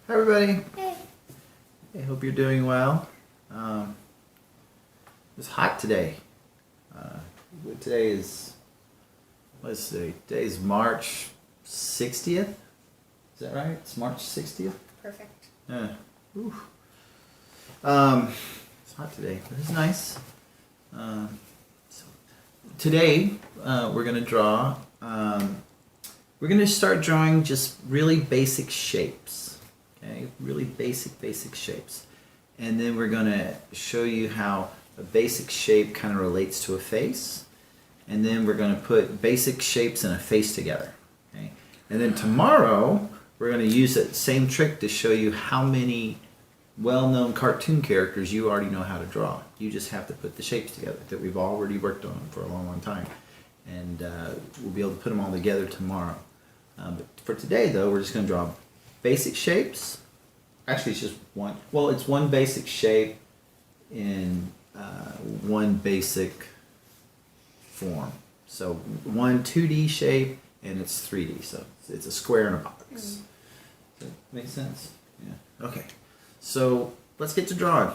Hi everybody. Hey. I hope you're doing well. It's hot today. Uh, today is let's see. Today is March 60th. Is that right? It's March 60th. Perfect. Yeah. Ooh. It's hot today, but it's nice. So today we're gonna draw. We're gonna start drawing just really basic shapes. Okay, really basic shapes, and then we're gonna show you how a basic shape kind of relates to a face, and then we're gonna put basic shapes and a face together. Okay, and then tomorrow we're gonna use that same trick to show you how many well-known cartoon characters you already know how to draw. You just have to put the shapes together that we've already worked on for a long time, and we'll be able to put them all together tomorrow. But for today, though, we're just going to draw basic shapes. Actually, it's just one. Well, it's one basic shape in one basic form. So one 2D shape, and it's 3D. So it's a square in a box. Does that make sense? Yeah. Okay. So let's get to drawing.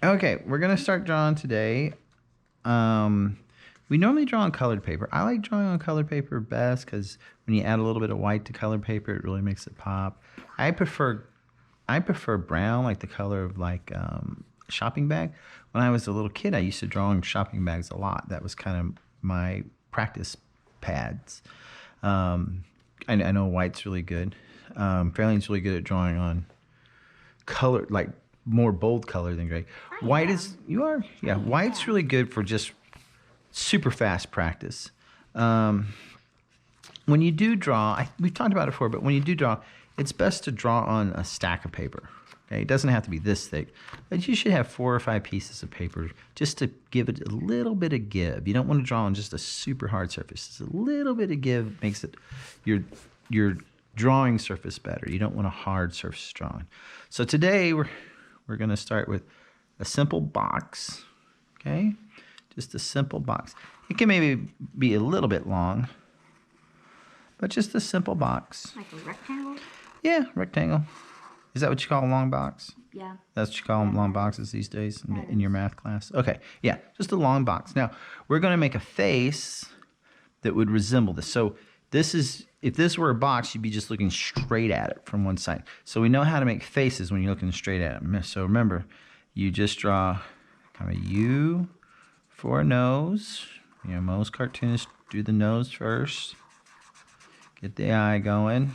Okay, we're gonna start drawing today. We normally draw on colored paper. I like drawing on colored paper best because when you add a little bit of white to colored paper, it really makes it pop. I prefer brown, like the color of shopping bag. When I was a little kid, I used to draw on shopping bags a lot. That was kind of my practice pads. I know white's really good. Fairlane's really good at drawing on color, like more bold color than gray. White is, you are? Yeah, white's really good for just super fast practice. When you do draw, we've talked about it before, but when you do draw, it's best to draw on a stack of paper. Okay? It doesn't have to be this thick, but you should have 4 or 5 pieces of paper just to give it a little bit of give. You don't want to draw on just a super hard surface. Just a little bit of give makes it your drawing surface better. You don't want a hard surface drawing. So today we're going to start with a simple box. Okay? Just a simple box. It can maybe be a little bit long, but just a simple box. Like a rectangle? Yeah, rectangle. Is that what you call a long box? Yeah. That's what you call them, long boxes these days in your math class? Okay, yeah, just a long box. Now, we're going to make a face that would resemble this. So this is, if this were a box, you'd be just looking straight at it from one side. So we know how to make faces when you're looking straight at them. So remember, you just draw kind of a U for a nose. You know, most cartoonists do the nose first. Get the eye going.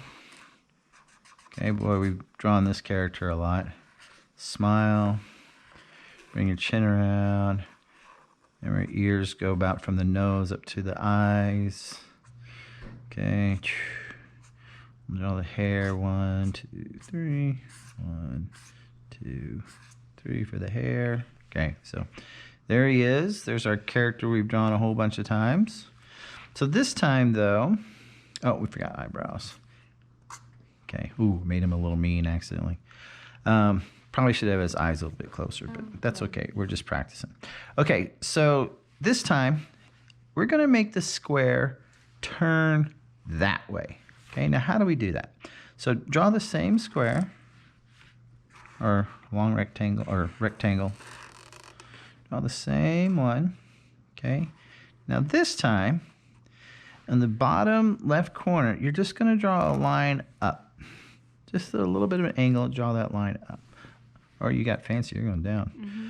Okay, boy, we've drawn this character a lot. Smile. Bring your chin around. And our ears go about from the nose up to the eyes. Okay. Draw the hair. 1, 2, 3. 1, 2, 3 for the hair. Okay, so there he is. There's our character we've drawn a whole bunch of times. So this time, though, oh, we forgot eyebrows. Okay, ooh, made him a little mean accidentally. Probably should have his eyes a little bit closer, but that's okay. We're just practicing. Okay, so this time, we're going to make the square turn that way. Okay, now how do we do that? So draw the same square, or long rectangle, or rectangle. Draw the same one. Okay, now this time, in the bottom left corner, you're just going to draw a line up. Just a little bit of an angle, draw that line up. Or you got fancy, you're going down. Mm-hmm.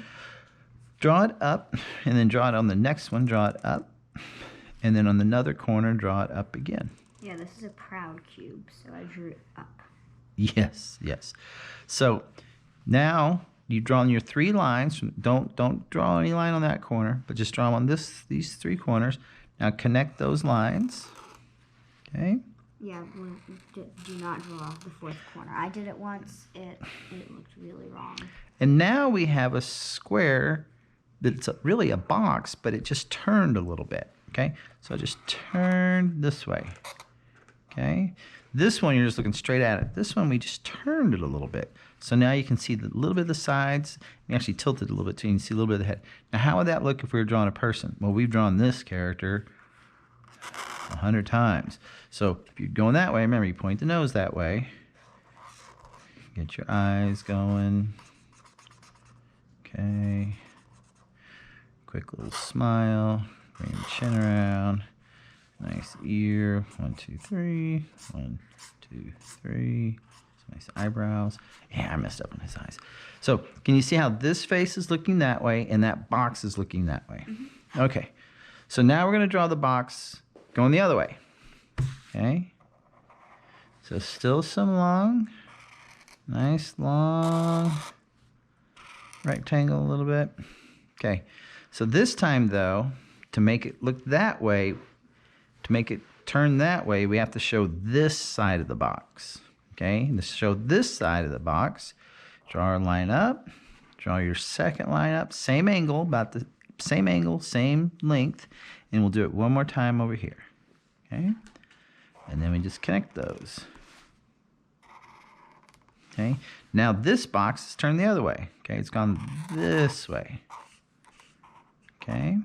Draw it up, and then draw it on the next one, draw it up. And then on another corner, draw it up again. Yeah, this is a proud cube, so I drew it up. Yes, yes. So now you've drawn your 3 lines. Don't draw any line on that corner, but just draw them on these 3 corners. Now connect those lines. Okay? Yeah, do not draw the 4th corner. I did it once. It looked really wrong. And now we have a square that's really a box, but it just turned a little bit. Okay? So just turn this way. Okay? This one, you're just looking straight at it. This one, we just turned it a little bit. So now you can see a little bit of the sides. You actually tilted a little bit too. You can see a little bit of the head. Now, how would that look if we were drawing a person? Well, we've drawn this character 100 times. So if you're going that way, remember you point the nose that way. Get your eyes going. Okay. Quick little smile. Bring the chin around. Nice ear. 1, 2, 3. 1, 2, 3. Some nice eyebrows. Yeah, I messed up on his eyes. So can you see how this face is looking that way and that box is looking that way? Mm-hmm. Okay. So now we're going to draw the box going the other way. Okay. So still some long, nice long rectangle a little bit. Okay. So this time though, to make it look that way, to make it turn that way, we have to show this side of the box. Okay. And to show this side of the box, draw our line up, draw your second line up, same angle, about the same angle, same length, and we'll do it one more time over here. Okay. And then we just connect those. Okay. Now this box is turned the other way. Okay. It's gone this way. Okay.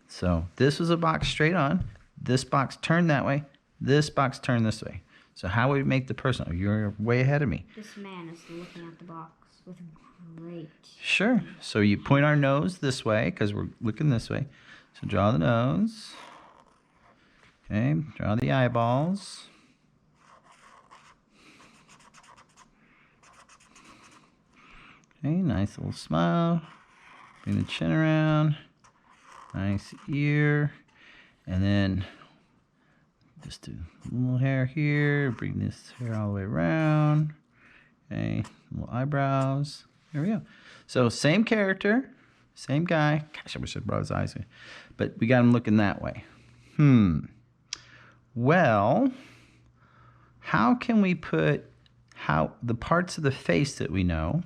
So this was a box straight on. This box turned that way. This box turned this way. So how would we make the person? Oh, you're way ahead of me. This man is looking at the box with great. Sure. So you point our nose this way because we're looking this way. So draw the nose. Okay. Draw the eyeballs. Okay. Nice little smile. Bring the chin around. Nice ear. And then just do a little hair here. Bring this hair all the way around. Okay. Little eyebrows. There we go. So same character. Same guy. Gosh, I wish I brought his eyes in. But we got him looking that way. Well, how can we put the parts of the face that we know,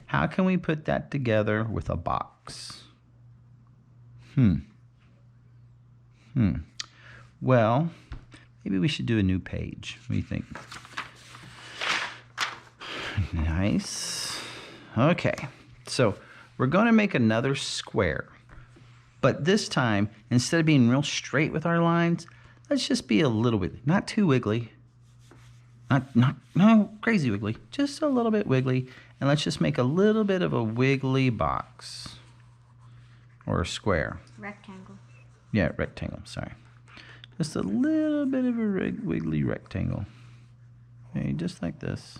how can we put that together with a box? Well, maybe we should do a new page. What do you think? Nice. Okay. So we're going to make another square. But this time, instead of being real straight with our lines, let's just be a little bit, not too wiggly. No crazy wiggly. Just a little bit wiggly. And let's just make a little bit of a wiggly box. Or a square. Rectangle. Yeah, rectangle, sorry. Just a little bit of a wiggly rectangle. Okay, just like this.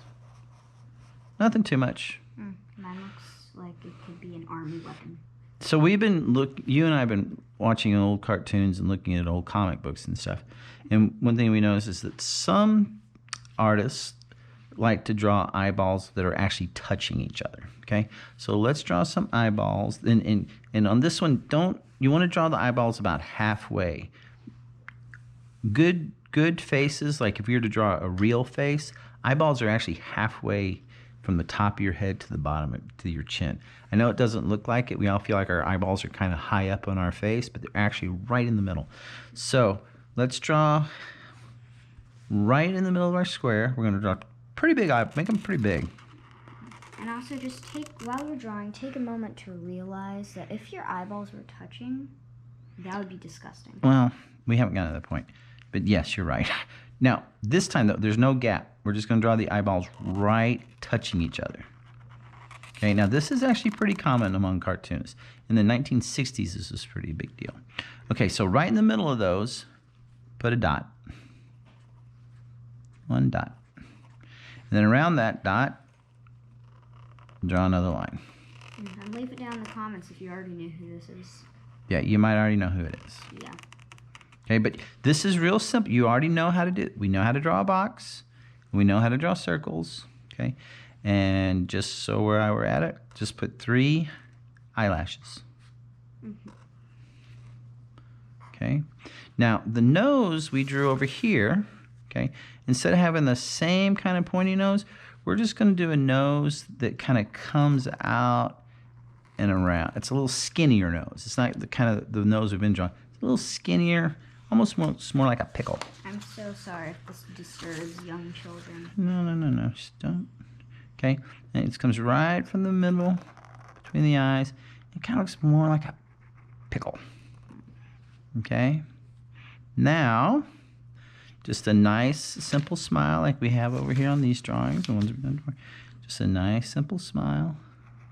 Nothing too much. Mine looks like it could be an army weapon. So you and I have been watching old cartoons and looking at old comic books and stuff. And one thing we noticed is that some artists like to draw eyeballs that are actually touching each other. Okay, so let's draw some eyeballs. And on this one, you want to draw the eyeballs about halfway. Good faces, like if you were to draw a real face, eyeballs are actually halfway from the top of your head to the bottom to your chin. I know it doesn't look like it. We all feel like our eyeballs are kind of high up on our face, but they're actually right in the middle. So let's draw right in the middle of our square. We're going to draw pretty big eye, make them pretty big. And also just while you're drawing, take a moment to realize that if your eyeballs were touching, that would be disgusting. Well, we haven't gotten to that point. But yes, you're right. Now, this time, though, there's no gap. We're just going to draw the eyeballs right touching each other. Okay, now this is actually pretty common among cartoonists. In the 1960s, this was a pretty big deal. Okay, so right in the middle of those, put a dot. One dot. And then around that dot, draw another line. And leave it down in the comments if you already knew who this is. Yeah, you might already know who it is. Yeah. Okay, but this is real simple. You already know how to do it. We know how to draw a box. We know how to draw circles. Okay, and just so where we're at it, just put 3 eyelashes. Okay, now the nose we drew over here. Okay, instead of having the same kind of pointy nose, we're just going to do a nose that kind of comes out and around. It's a little skinnier nose. It's not the kind of the nose we've been drawing. It's a little skinnier. Almost more like a pickle. I'm so sorry if this disturbs young children. No. Just don't. Okay. And it comes right from the middle between the eyes. It kind of looks more like a pickle. Okay. Now, just a nice, simple smile like we have over here on these drawings. The ones we've done before. Just a nice, simple smile.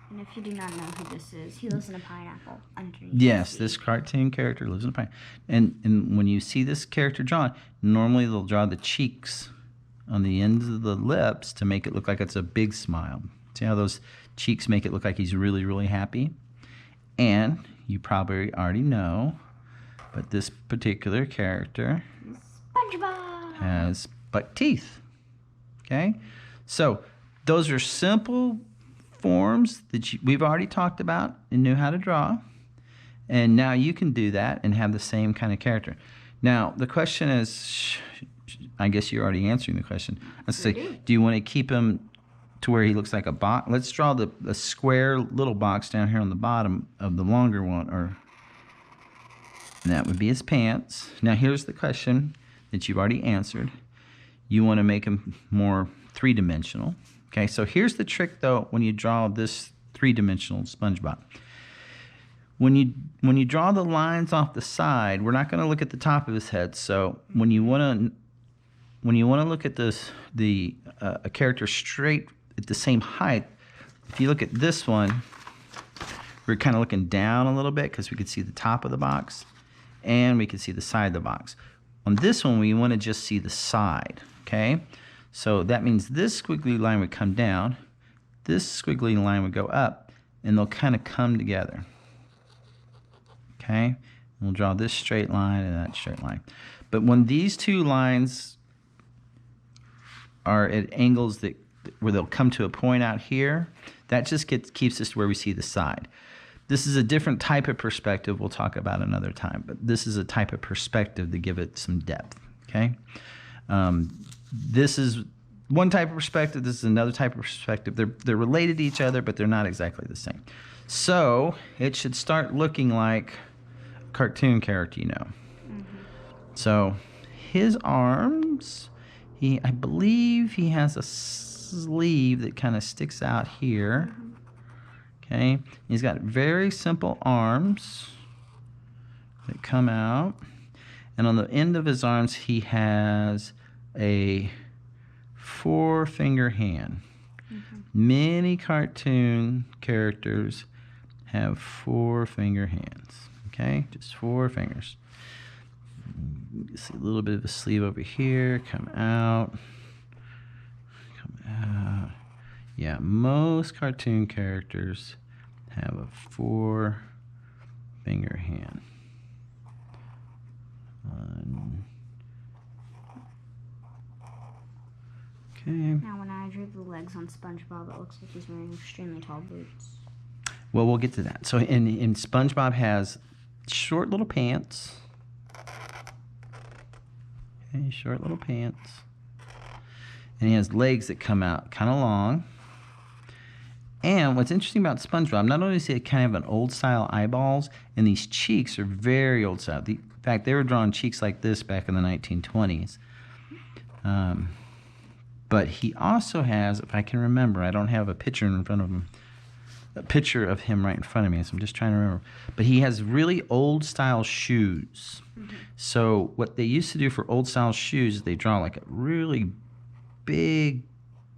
And if you do not know who this is, he lives in a pineapple underneath. Yes, this cartoon character lives in a pineapple. And when you see this character drawn, normally they'll draw the cheeks on the ends of the lips to make it look like it's a big smile. See how those cheeks make it look like he's really, really happy? And you probably already know, but this particular character SpongeBob has buck teeth. Okay? So those are simple forms that we've already talked about and knew how to draw. And now you can do that and have the same kind of character. Now, the question is, I guess you're already answering the question. Let's say, do you want to keep him to where he looks like a box? Let's draw the square little box down here on the bottom of the longer one, and that would be his pants. Now, here's the question that you've already answered. You want to make him more three-dimensional. Okay, so here's the trick, though, when you draw this three-dimensional SpongeBob. When you draw the lines off the side, we're not going to look at the top of his head. So when you want to look at a character straight at the same height, if you look at this one, we're kind of looking down a little bit because we could see the top of the box and we could see the side of the box. On this one, we want to just see the side. Okay. So that means this squiggly line would come down, this squiggly line would go up, and they'll kind of come together. Okay? And we'll draw this straight line and that straight line. But when these two lines are at angles where they'll come to a point out here, that just keeps us to where we see the side. This is a different type of perspective we'll talk about another time, but this is a type of perspective to give it some depth. Okay? This is one type of perspective. This is another type of perspective. They're related to each other, but they're not exactly the same. So it should start looking like a cartoon character, you know. Mm-hmm. So his arms, I believe he has a sleeve that kind of sticks out here. Mm-hmm. Okay. He's got very simple arms that come out. And on the end of his arms, he has a 4-finger hand. Mm-hmm. Many cartoon characters have 4-finger hands. Okay, just 4 fingers. You see a little bit of a sleeve over here, come out. Yeah, most cartoon characters have a 4-finger hand. Okay. Now, when I drew the legs on SpongeBob, it looks like he's wearing extremely tall boots. Well, we'll get to that. So, in SpongeBob has short little pants. Okay, short little pants. And he has legs that come out kind of long. And what's interesting about SpongeBob, not only does he kind of have an old-style eyeballs, and these cheeks are very old-style. In fact, they were drawing cheeks like this back in the 1920s. But he also has, if I can remember, I don't have a picture in front of him, a picture of him right in front of me, so I'm just trying to remember. But he has really old-style shoes. Mm-hmm. So what they used to do for old-style shoes is they draw like a really big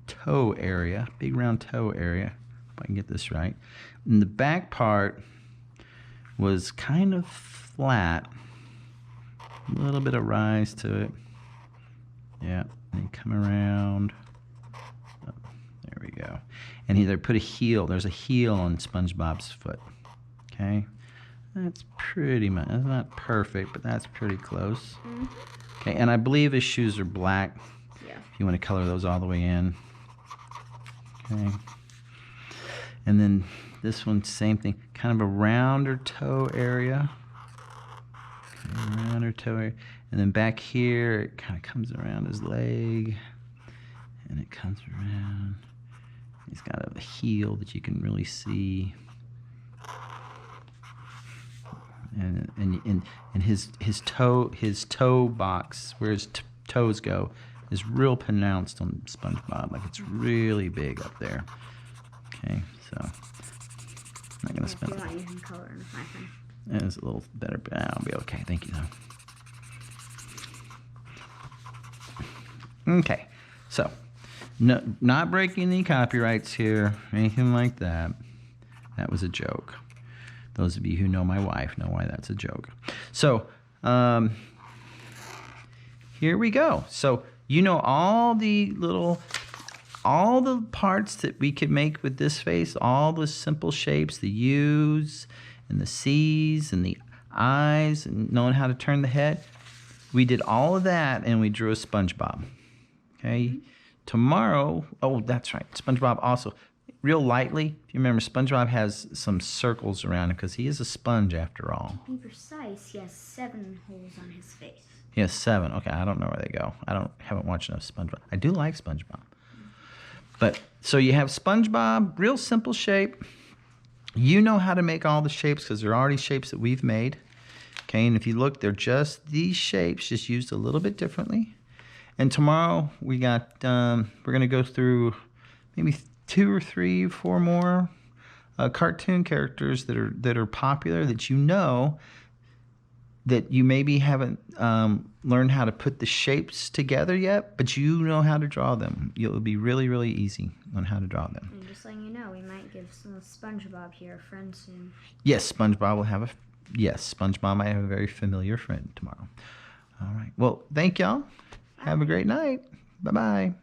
toe area, big round toe area, if I can get this right. And the back part was kind of flat, a little bit of rise to it. Yeah, and come around. Oh, there we go. And they put a heel. There's a heel on SpongeBob's foot. Okay, that's pretty much. That's not perfect, but that's pretty close. Mm-hmm. Okay, and I believe his shoes are black. Yeah. If you want to color those all the way in. Okay. And then this one, same thing. Kind of a rounder toe area. Okay, rounder toe area. And then back here, it kind of comes around his leg. And it comes around. He's got a heel that you can really see. And his toe box, where his toes go, is real pronounced on SpongeBob. Like it's really big up there. Okay, so I'm not gonna spend. If you want, you can color in with my pen. That is a little better, but I'll be okay. Thank you, though. Okay, so no, not breaking any copyrights here, anything like that. That was a joke. Those of you who know my wife know why that's a joke. So, here we go. So, you know all the parts that we could make with this face, all the simple shapes, the U's and the C's and the I's, and knowing how to turn the head. We did all of that, and we drew a SpongeBob. Okay? Tomorrow, oh, that's right. SpongeBob also, real lightly, if you remember, SpongeBob has some circles around him because he is a sponge after all. To be precise, he has 7 holes on his face. He has 7. Okay, I don't know where they go. Haven't watched enough SpongeBob. I do like SpongeBob. But, so you have SpongeBob, real simple shape. You know how to make all the shapes because they're already shapes that we've made. Okay, and if you look, they're just these shapes, just used a little bit differently. And tomorrow we're going to go through maybe 2 or 3, 4 more cartoon characters that are popular that you know that you maybe haven't learned how to put the shapes together yet, but you know how to draw them. It'll be really, really easy on how to draw them. And just letting you know, we might give some of SpongeBob here a friend soon. Yes, SpongeBob will have SpongeBob might have a very familiar friend tomorrow. All right. Well, thank y'all. Have a great night. Bye-bye.